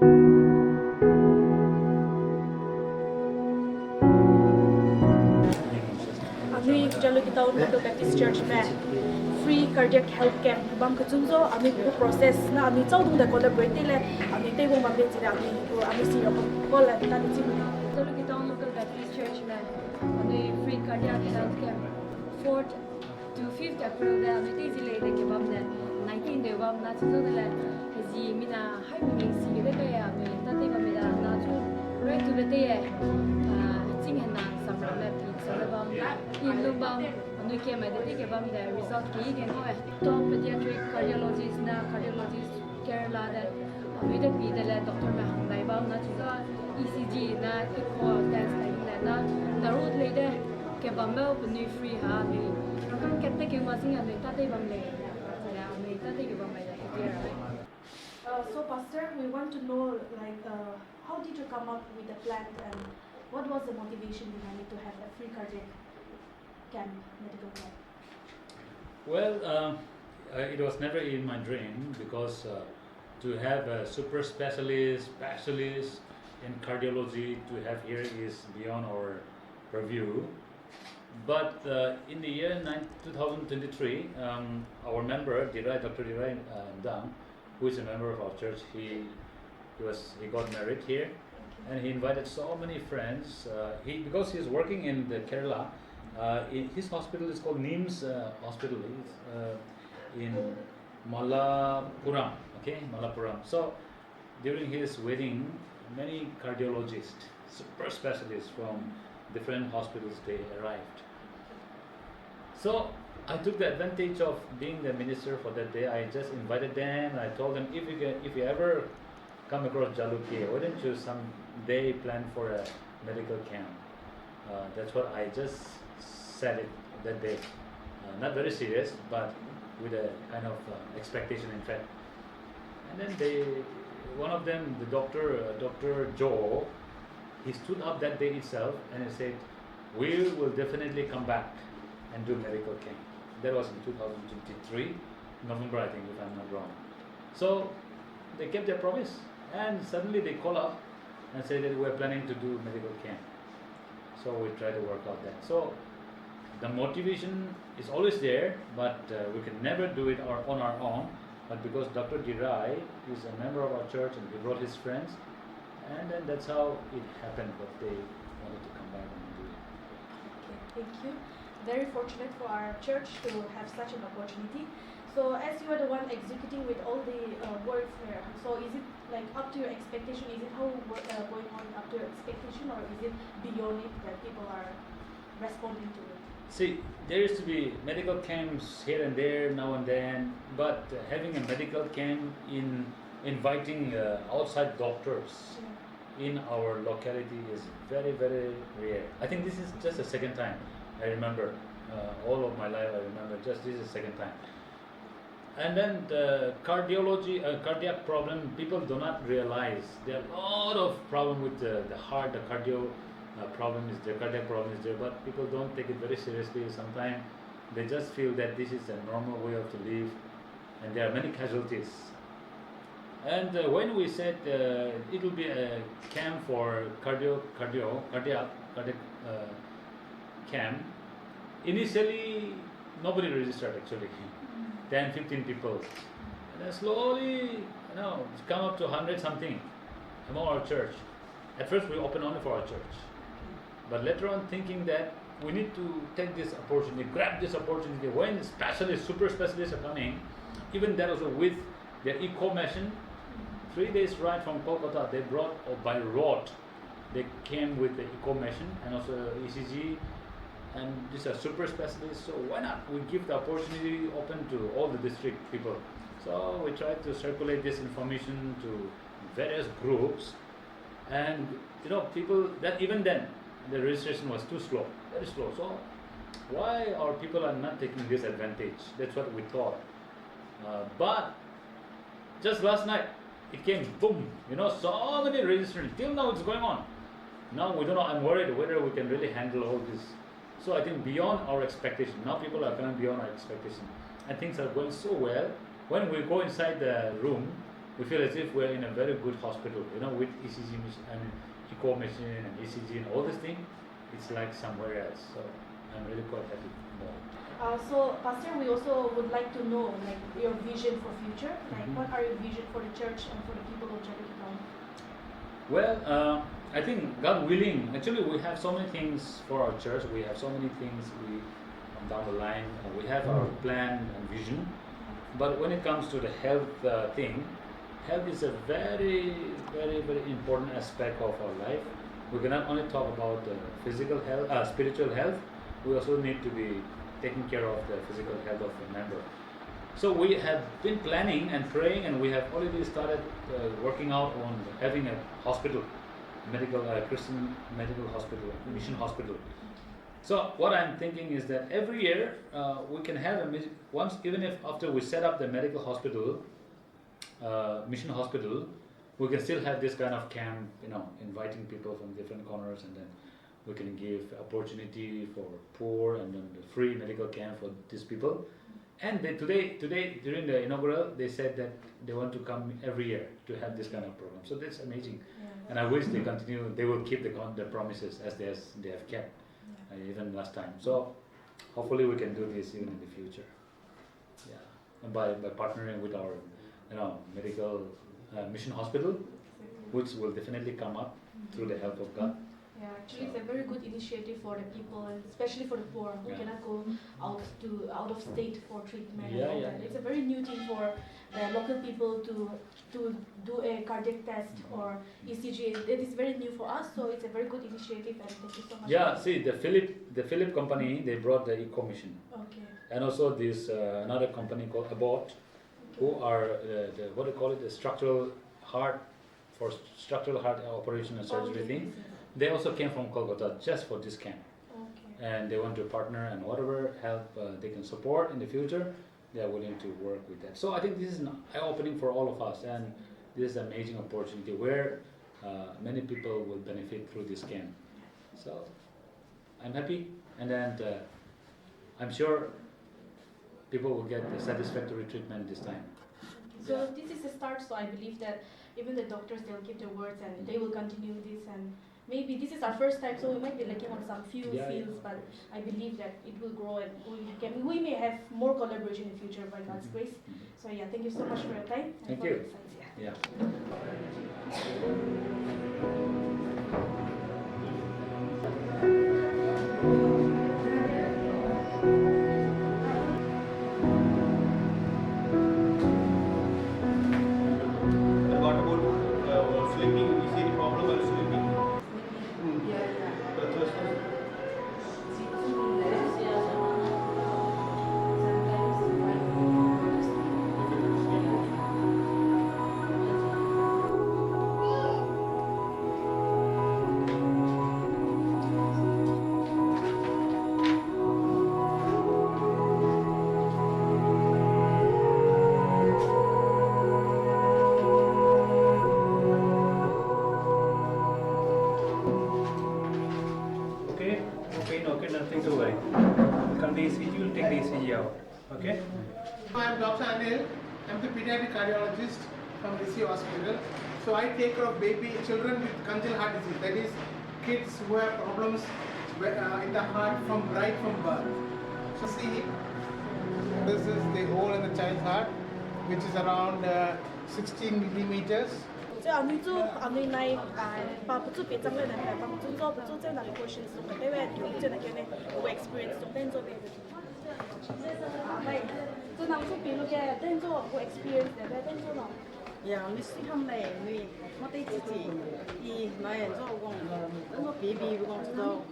Ami jalo kita untuk Baptist Church में free cardiac health camp bang kecunzo ami ko process na ami chau dung da collaborate le ami te bong bang le ami si ko call la ta ti jalo kita local Baptist Church में ami free cardiac health camp 4th to 5th April da ami te zile de ke bam ne 19 de bam na chu de le ji mina hai mi si de ke ya ami ta te bam da na chu right to the day jing han na sam ra le pi sa le bam in lu bam noi ke mai de ke bam da result ki ge no top pediatric cardiologist na cardiologist Kerala da ami de pi de le doctor ma hang dai bam na chu da ECG na echo test na na na road le de ke bam me ni free ha ni kan ke te ke ma sing ani ta te bam le ya ami ta te ke bam mai da ke So pastor, we want to know like how did you come up with the plan and what was the motivation behind it to have a free cardiac camp, medical camp? Well, it was never in my dream because to have a super specialist in cardiology to have here is beyond our purview. But in the year 2023, our member, Dr. Dirai Dang, who is a member of our church, he got married here, and he invited so many friends. Because he is working in the Kerala, his hospital is called NIMS Hospital in Malappuram. Okay, Malappuram. So during his wedding, many cardiologists, super specialists from different hospitals, they arrived. So I took the advantage of being the minister for that day. I just invited them. And I told them, if you ever come across Jaluke, why don't you someday plan for a medical camp? That's what I just said it that day. Not very serious, but with a kind of expectation, in fact. And then one of them, the Dr. Joe, he stood up that day itself and he said, we will definitely come back and do medical camp. That was in 2023, November, I think, if I'm not wrong. So they kept their promise, and suddenly they call up and say that we're planning to do medical camp. So we try to work out that. So the motivation is always there, but we can never do it on our own. But because Dr. Dirai is a member of our church and he brought his friends, and then that's how it happened that they wanted to come back and do it. Okay, thank you. Very fortunate for our church to have such an opportunity. So as you are the one executing with all the works here, so is it like up to your expectation? Is it how going on up to your expectation, or is it beyond it that people are responding to it? See, there used to be medical camps here and there now and then, but having a medical camp in inviting outside doctors in our locality is very, very rare. I think this is just the second time. I remember all of my life. I remember just this is the second time. And then the cardiac problem, people do not realize there are a lot of problem with the heart, the cardio problem is there, cardiac problem is there, but people don't take it very seriously. Sometimes they just feel that this is a normal way of to live, and there are many casualties. And when we said it will be a camp for cardiac camp, initially nobody registered actually, 10, 15 people. And then slowly, it's come up to 100 something among our church. At first we opened only for our church. But later on thinking that we need to take this opportunity, grab this opportunity when specialists, super specialists are coming, even that also with their eco machine, 3 days ride from Kolkata, they brought by road, they came with the eco machine and also ECG, and these are super specialists, so why not? We give the opportunity open to all the district people. So we try to circulate this information to various groups, and people that even then the registration was too slow, very slow. So why our people are not taking this advantage? That's what we thought. But just last night it came boom, so many registrations. Till now it's going on. Now we don't know. I'm worried whether we can really handle all this. So I think beyond our expectation. Now people are coming beyond our expectation, and things are going so well. When we go inside the room, we feel as if we're in a very good hospital, you know, with ECG and echo machine and ECG and all this thing. It's like somewhere else. So I'm really quite happy more. So, Pastor, we also would like to know like your vision for future. Like, Mhm. what are your vision for the church and for the people of Jakarta? Well, I think God willing, actually we have so many things for our church. We have so many things down the line. We have our plan and vision. But when it comes to the health thing, health is a very, very, very important aspect of our life. We cannot only talk about the physical health, spiritual health. We also need to be taking care of the physical health of the member. So we have been planning and praying, and we have already started working out on having a hospital, Christian medical hospital, mission hospital. So what I'm thinking is that every year we can have once, even if after we set up the medical hospital, mission hospital, we can still have this kind of camp, you know, inviting people from different corners, and then we can give opportunity for poor and then the free medical camp for these people. And today during the inaugural, they said that they want to come every year to have this kind of program. So that's amazing, and I wish they continue. They will keep the promises as they have kept even last time. So hopefully we can do this even in the future. Yeah, and by partnering with our, you know, medical mission hospital, which will definitely come up through the help of God. Yeah, actually, it's a very good initiative for the people, and especially for the poor who Yeah. cannot go out of state for treatment. Yeah, and all yeah, that. yeah. It's a very new thing for local people to do a cardiac test or ECG. It is very new for us, so it's a very good initiative, and thank you so much. Yeah, see the Philip company, they brought the eco mission, Okay. and also this another company called Abbott, who are the what do you call it, the structural heart operation and surgery Okay. thing. They also came from Kolkata just for this camp, Okay. and they want to partner, and whatever help they can support in the future, they are willing to work with that. So I think this is an eye-opening for all of us, and this is an amazing opportunity where many people will benefit through this camp. So I'm happy, and then I'm sure people will get the satisfactory treatment this time. So this is a start. So I believe that even the doctors, they'll keep their words and they will continue this. And maybe this is our first time, so we might be lacking on some few fields, but I believe that it will grow, and we may have more collaboration in future by God's grace. So yeah, thank you so much for your time. And Thank for you. your insights. Yeah. Yeah. And what about sleeping? Is there any problem while sleeping? Okay, okay, nothing to worry. We'll come the ECG, we'll take the ECG out. Okay? I am Dr. Anil. I am the pediatric cardiologist from DC Hospital. So I take care of children with congenital heart disease. That is, kids who have problems in the heart right from birth. So see, this is the hole in the child's heart, which is around 16 millimeters. So anh chú anh này bà bố chú bị trong này này bà bố chú trên này questions lúc cái về trên này cái này experience lúc đến rồi về vậy chú nằm chú bị lúc cái đến rồi experience để về đến rồi呀，你细看嘞，你我对自己，伊那样做讲，我baby讲做，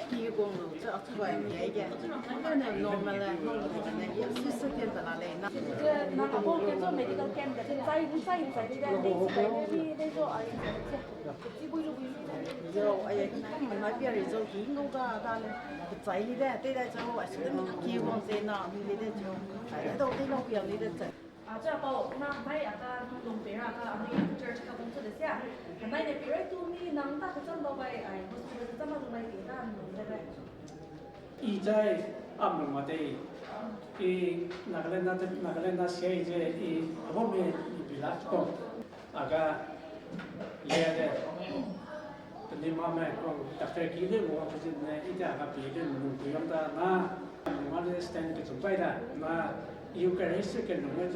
几讲咯，这出来嘢嘅，那呢 normal 咧，normal 咧，也是10天的啦嘞，那。那阿婆叫做 medical camp 嘅，在呢啲呢做啊，只會做就哎呀，唔係買邊嚟做幾高㗎，但係個仔呢啲，啲咧就話說得叫講先啦，你哋就係到啲屋入你哋就。这包那买啊个弄别啊个啊那这这个工作的下，那那别人都没能大个挣到呗，哎，我是怎么弄来的？那弄的呗。一在阿姆马的，那些一些后面比拉讲，那个来的，你妈妈讲，大概几点我不是呢？一家个别的不用的那，我的 stand 个准备的那。有个人是跟我们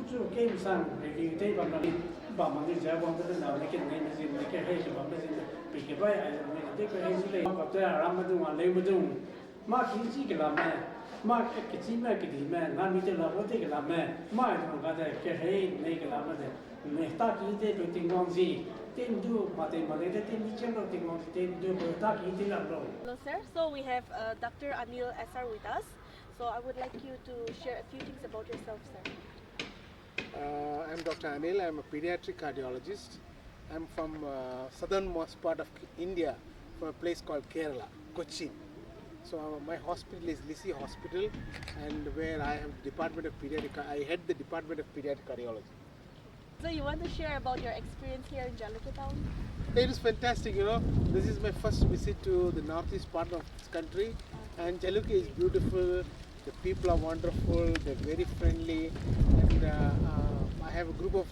就基本上你对吧？把忙的家光这个脑袋跟那些那个黑什么那些比个白哎，那这个黑是嘞，我搞对啊，咱们都往来不动，马经济个啦么，马个经济个地么，那米的啦我这个啦么，马从个在个黑那个啦么的，没大经济对情况是，天都马的的天你讲到情况是天都不大经济啦咯。Hello, sir. So we have Dr. Anil SR with us. So I would like you to share a few things about yourself, sir. I'm Dr. Anil. I'm a pediatric cardiologist. I'm from southernmost part of India, from a place called Kerala, Kochi. So my hospital is Lisi Hospital, and where I have department of pediatric. I head the department of pediatric cardiology. So you want to share about your experience here in Jalukhe town? It is fantastic, you know. This is my first visit to the northeast part of this country, and Jalukhe is beautiful. The people are wonderful. They're very friendly, and I have a group of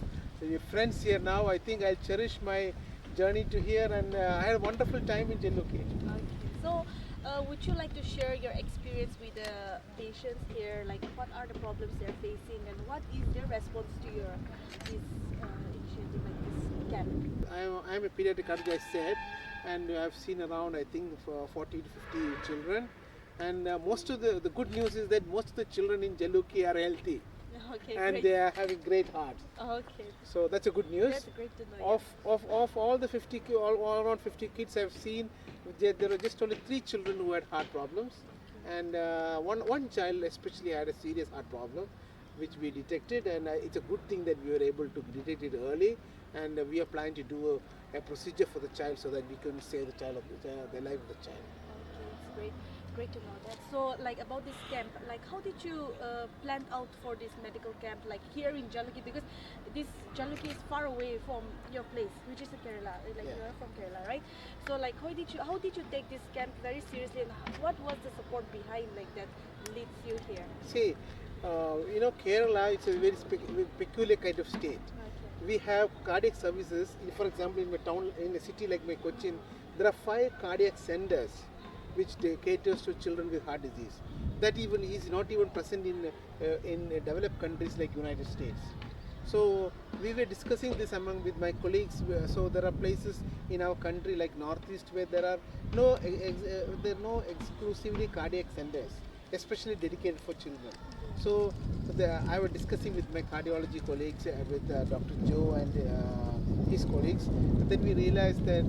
friends here now. I think I'll cherish my journey to here, and I had a wonderful time in Jalukhe. Okay. So would you like to share your experience with the patients here? Like, what are the problems they're facing, and what is their response to your this initiative, like this camp? I'm a pediatric cardiologist, I said, and I've seen around, I think, 40 to 50 children. And most of the good news is that most of the children in Jalukhe are healthy. Okay, And great. they are having great hearts. Okay. So that's a good news. That's great to know. Of all the 50, all around 50 kids I've seen, there were just only 3 children who had heart problems. And one child especially had a serious heart problem, which we detected, and it's a good thing that we were able to detect it early. And we are planning to do a procedure for the child so that we can save the life of the child. Okay, it's great. Great to know that. So, like about this camp, like how did you plan out for this medical camp, like here in Jalukhe? Because this Jalukhe is far away from your place, which is in Kerala. Like you are from Kerala, right? So, like how did you take this camp very seriously, and what was the support behind like that leads you here? See, you know, Kerala is a very peculiar kind of state. Okay. We have cardiac services. For example, in my town, in a city like my Kochi, there are 5 cardiac centers which caters to children with heart disease. That even is not even present in developed countries like United States. So we were discussing this with my colleagues. So there are places in our country like Northeast where there are no exclusively cardiac centers, especially dedicated for children. So I was discussing with my cardiology colleagues, with Dr. Joe and his colleagues. But then we realized that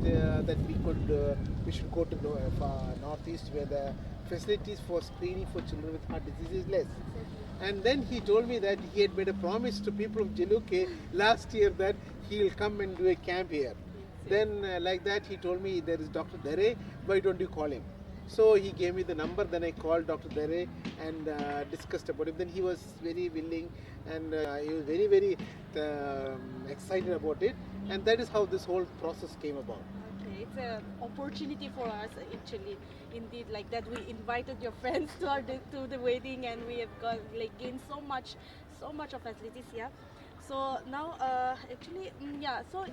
we should go to Northeast where the facilities for screening for children with heart disease is less. And then he told me that he had made a promise to people of Jalukhe last year that he will come and do a camp here. Then like that he told me there is Dr. Dare, why don't you call him? So he gave me the number, then I called Dr. Dare and discussed about it. Then he was very willing and he was very, very excited about it. And that is how this whole process came about. Okay, it's an opportunity for us actually. Indeed, like that we invited your friends to the wedding, and we have got like gained so much of facilities here. So now actually so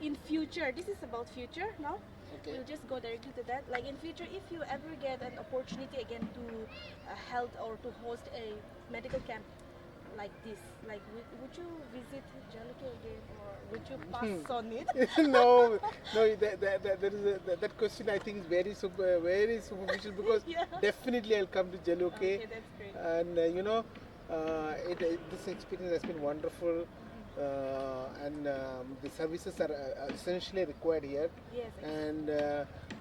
in future, this is about future now. Okay. We'll just go directly to that. Like in future, if you ever get an opportunity again to held or to host a medical camp like this, like would you visit Jalukhe again, or would you pass on it? No, that question I think is very superficial because definitely I'll come to Jalukhe. Okay, that's great. And this experience has been wonderful. And the services are essentially required here. Yes. And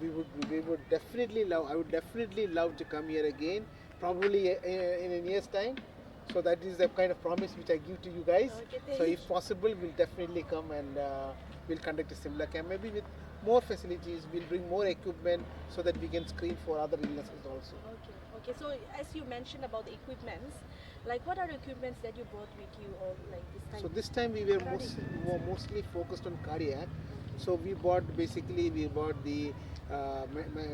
we would definitely love. I would definitely love to come here again, probably in a year's time. So that is the kind of promise which I give to you guys. Okay, So if possible, we'll definitely come and we'll conduct a similar camp. Maybe with more facilities, we'll bring more equipment so that we can screen for other illnesses also. Okay. Okay. So as you mentioned about the equipments, like what are the equipments that you brought with you, or like this time? So this time we were mostly focused on cardiac. So we bought the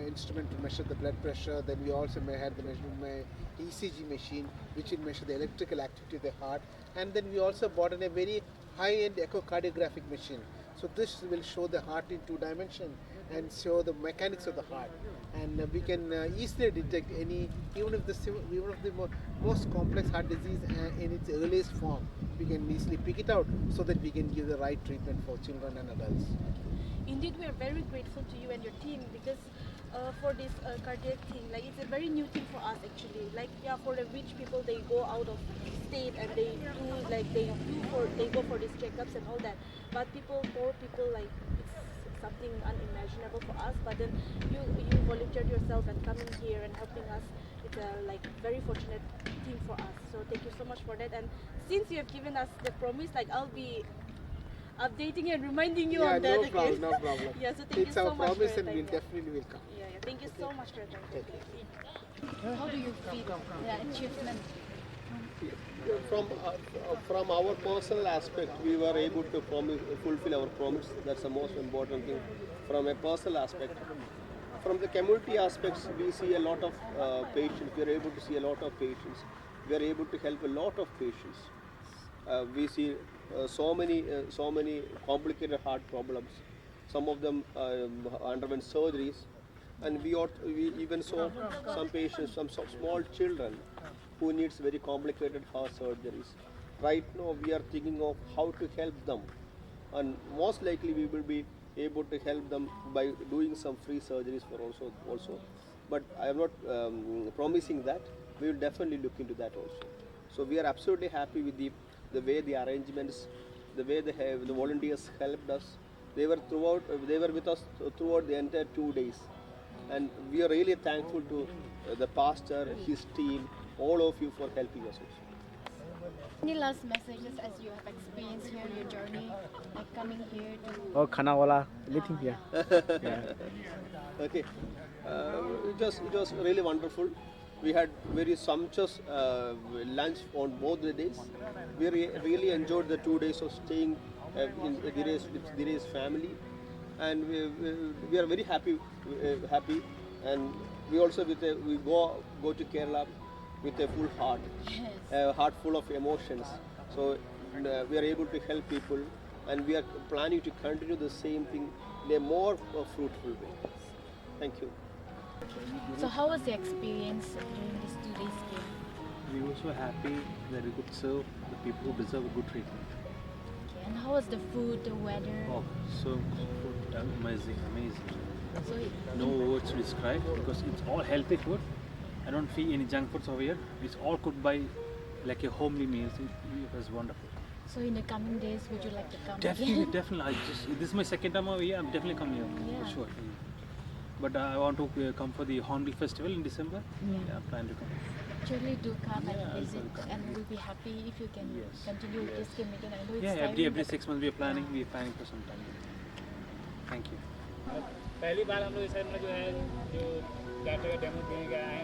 instrument to measure the blood pressure. Then we also may have the measurement ECG machine, which will measure the electrical activity of the heart. And then we also bought in a very high-end echocardiographic machine. So this will show the heart in 2 dimensions and show the mechanics of the heart. And we can easily detect any, even if the most complex heart disease in its earliest form, we can easily pick it out so that we can give the right treatment for children and adults. Indeed, we are very grateful to you and your team because for this cardiac thing, like it's a very new thing for us actually. Like for the rich people, they go out of state and they go for these checkups and all that. But poor people, like it's something unimaginable for us. But then you volunteered yourself and coming here and helping us. It's a very fortunate thing for us. So thank you so much for that. And since you have given us the promise, like I'll be updating and reminding you on that again. No problem. Yeah, so thank you so much for your time. It's our promise and we definitely will come. Yeah, thank you so much for your time. How do you feel the achievement? From our personal aspect, we were able to fulfill our promise. That's the most important thing from a personal aspect. From the community aspects, we see a lot of patients. We are able to see a lot of patients. We are able to help a lot of patients. We see so many complicated heart problems. Some of them underwent surgeries, and we even saw some patients, some small children who needs very complicated heart surgeries. Right now, we are thinking of how to help them, and most likely we will be able to help them by doing some free surgeries for also. But I am not promising that. We will definitely look into that also. So we are absolutely happy with the way the arrangements, the way the volunteers helped us. They were with us throughout the entire 2 days, and we are really thankful to the pastor, his team, all of you for helping us also. Any last messages as you have experienced here your journey, like coming here to? Oh, Khanawala, anything here? Okay, it was really wonderful. We had very sumptuous lunch on both the days. We really enjoyed the 2 days of staying with Dhire's family, and we are very happy, and we also we go to Kerala with a full heart, a heart full of emotions. So we are able to help people, and we are planning to continue the same thing in a more fruitful way. Thank you. So how was the experience during these 2 days here? We were so happy that we could serve the people who deserve a good treatment. Okay, and how was the food, the weather? Oh, so amazing. So No words to describe because it's all healthy food. I don't see any junk foods over here. It's all cooked by like a homely meal. It was wonderful. So in the coming days, would you like to come Definitely, again? definitely. This is my second time over here. I'm definitely coming here Yeah. for sure. But I want to come for the Hornbill Festival in December. Yeah. I plan to come. Surely do come and Yeah, visit, I'll come. and we'll be happy if you can Yes. continue with this game again. I know it's Yeah, tiring, every but- 6 months we are planning. For some time. Thank you. पहली बार हम लोग इस side में जो है जो cater का demo देने गए हैं